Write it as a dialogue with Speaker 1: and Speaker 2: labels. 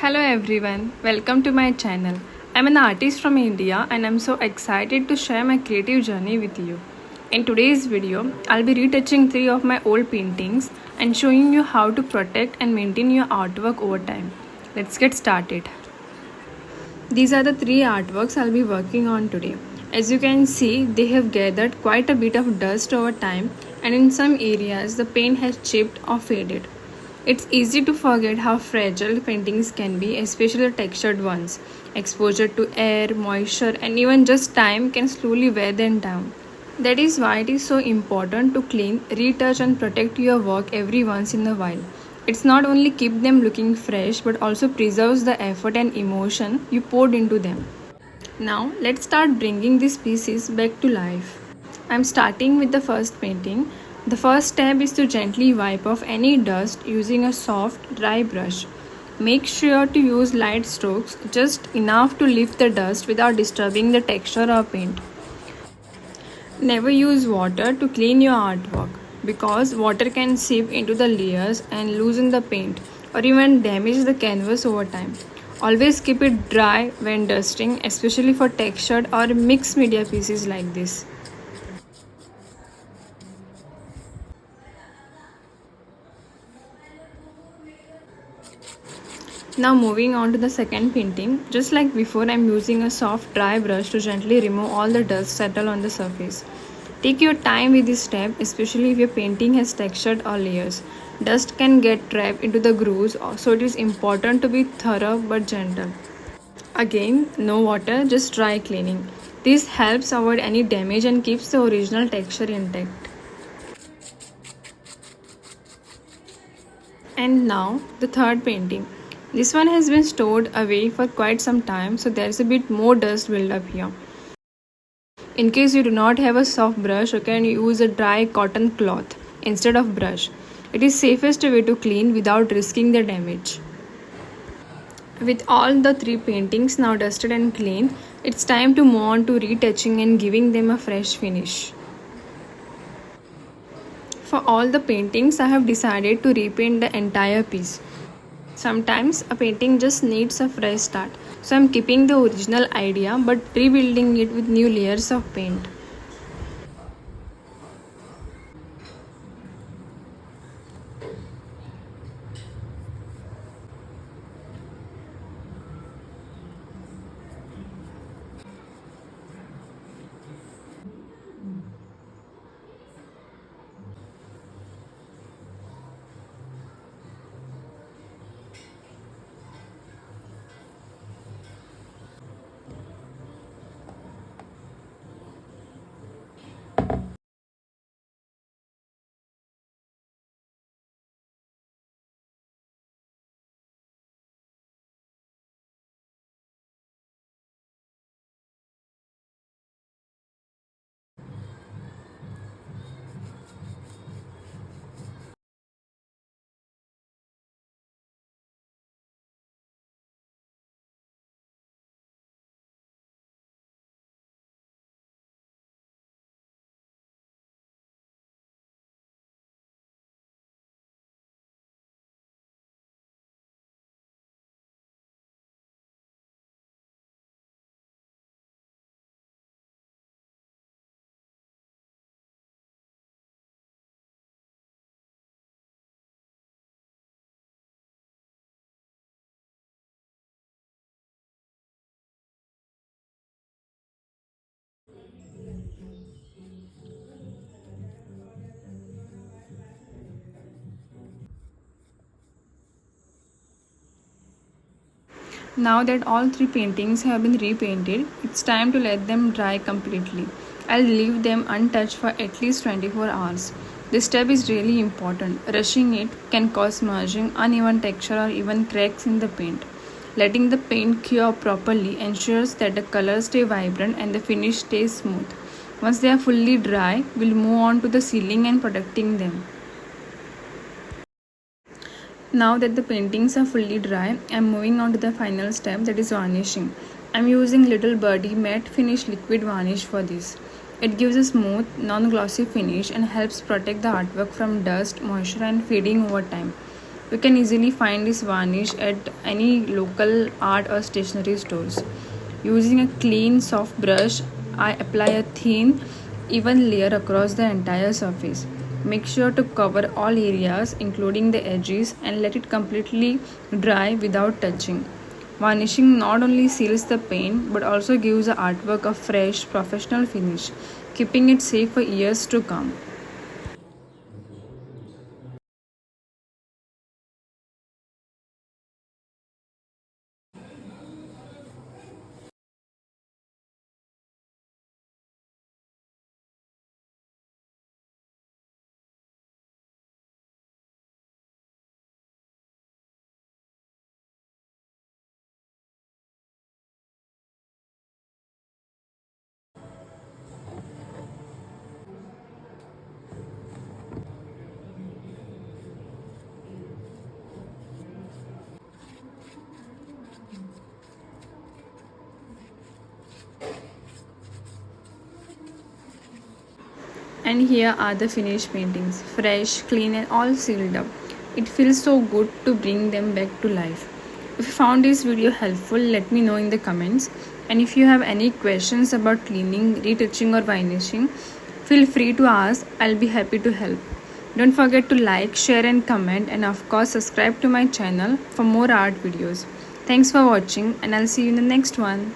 Speaker 1: Hello everyone, welcome to my channel. I'm an artist from India and I'm so excited to share my creative journey with you. In today's video, I'll be retouching 3 of my old paintings and showing you how to protect and maintain your artwork over time. Let's get started. These are the 3 artworks I'll be working on today. As you can see, they have gathered quite a bit of dust over time, and in some areas the paint has chipped or faded. It's easy to forget how fragile paintings can be, especially textured ones. Exposure to air, moisture, and even just time can slowly wear them down. That is why it is so important to clean, retouch, and protect your work every once in a while. It's not only keep them looking fresh but also preserves the effort and emotion you poured into them. Now let's start bringing these pieces back to life. I'm starting with the first painting. The first step is to gently wipe off any dust using a soft, dry brush. Make sure to use light strokes, just enough to lift the dust without disturbing the texture or paint. Never use water to clean your artwork because water can seep into the layers and loosen the paint or even damage the canvas over time. Always keep it dry when dusting, especially for textured or mixed media pieces like this. Now moving on to the second painting, just like before, I'm using a soft dry brush to gently remove all the dust settle on the surface. Take your time with this step, especially if your painting has textured or layers. Dust can get trapped into the grooves, so it is important to be thorough but gentle. Again, no water, just dry cleaning. This helps avoid any damage and keeps the original texture intact. And now the third painting. This one has been stored away for quite some time, so there is a bit more dust build up here. In case you do not have a soft brush, you can use a dry cotton cloth instead of brush. It is safest way to clean without risking the damage. With all the 3 paintings now dusted and clean, it's time to move on to retouching and giving them a fresh finish. For all the paintings, I have decided to repaint the entire piece. Sometimes a painting just needs a fresh start, so I'm keeping the original idea but rebuilding it with new layers of paint. Now that all 3 paintings have been repainted, it's time to let them dry completely. I'll leave them untouched for at least 24 hours. This step is really important. Rushing it can cause smudging, uneven texture, or even cracks in the paint. Letting the paint cure properly ensures that the colors stay vibrant and the finish stays smooth. Once they are fully dry, we'll move on to the sealing and protecting them. Now that the paintings are fully dry, I am moving on to the final step, that is varnishing. I am using Little Birdie matte finish liquid varnish for this. It gives a smooth, non-glossy finish and helps protect the artwork from dust, moisture and fading over time. You can easily find this varnish at any local art or stationery stores. Using a clean soft brush, I apply a thin even layer across the entire surface. Make sure to cover all areas including the edges and let it completely dry without touching. Varnishing not only seals the paint but also gives the artwork a fresh, professional finish, keeping it safe for years to come. And here are the finished paintings, fresh, clean, and all sealed up. It feels so good to bring them back to life. If you found this video helpful, let me know in the comments. And if you have any questions about cleaning, retouching, or varnishing, feel free to ask. I'll be happy to help. Don't forget to like, share, and comment, and of course, subscribe to my channel for more art videos. Thanks for watching, and I'll see you in the next one.